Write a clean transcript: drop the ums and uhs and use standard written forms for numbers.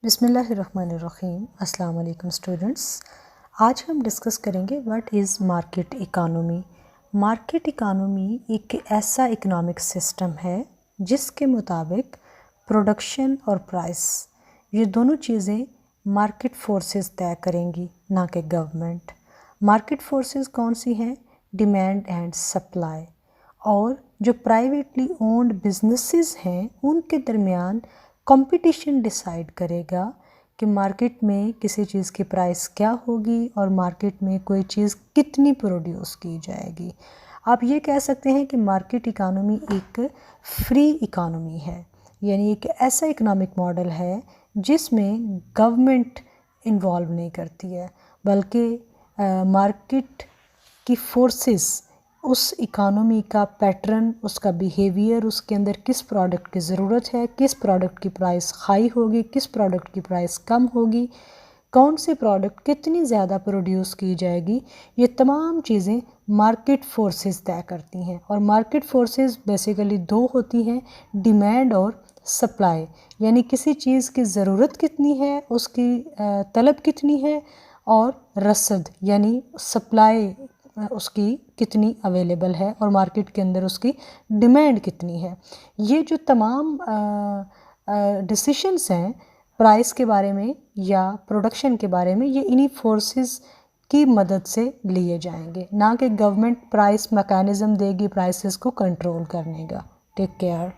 بسم اللہ الرحمن الرحیم۔ السلام علیکم اسٹوڈنٹس، آج ہم ڈسکس کریں گے what is market economy. Market economy ایک ایسا اکنامک سسٹم ہے جس کے مطابق پروڈکشن اور پرائس یہ دونوں چیزیں مارکیٹ فورسز طے کریں گی، نہ کہ گورنمنٹ۔ مارکیٹ فورسز کون سی ہیں؟ ڈیمانڈ اینڈ سپلائی، اور جو پرائیویٹلی اونڈ بزنسز ہیں ان کے درمیان کمپٹیشن ڈیسائیڈ کرے گا کہ مارکیٹ میں کسی چیز کی پرائس کیا ہوگی اور مارکیٹ میں کوئی چیز کتنی پروڈیوس کی جائے گی۔ آپ یہ کہہ سکتے ہیں کہ مارکیٹ اکانومی ایک فری اکانومی ہے، یعنی ایک ایسا اکنامک ماڈل ہے جس میں گورنمنٹ انوالو نہیں کرتی ہے، بلکہ مارکیٹ کی فورسز اس اکانومی کا پیٹرن، اس کا بیہیویئر، اس کے اندر کس پروڈکٹ کی ضرورت ہے، کس پروڈکٹ کی پرائس ہائی ہوگی، کس پروڈکٹ کی پرائس کم ہوگی، کون سے پروڈکٹ کتنی زیادہ پروڈیوس کی جائے گی، یہ تمام چیزیں مارکیٹ فورسز طے کرتی ہیں۔ اور مارکیٹ فورسز بیسیکلی دو ہوتی ہیں، ڈیمانڈ اور سپلائی، یعنی کسی چیز کی ضرورت کتنی ہے، اس کی طلب کتنی ہے، اور رسد یعنی سپلائی اس کی کتنی اویلیبل ہے، اور مارکیٹ کے اندر اس کی ڈیمانڈ کتنی ہے۔ یہ جو تمام ڈیسیشنز ہیں پرائس کے بارے میں یا پروڈکشن کے بارے میں، یہ انہی فورسز کی مدد سے لیے جائیں گے، نہ کہ گورنمنٹ پرائس میکانزم دے گی پرائسز کو کنٹرول کرنے کا۔ Take care.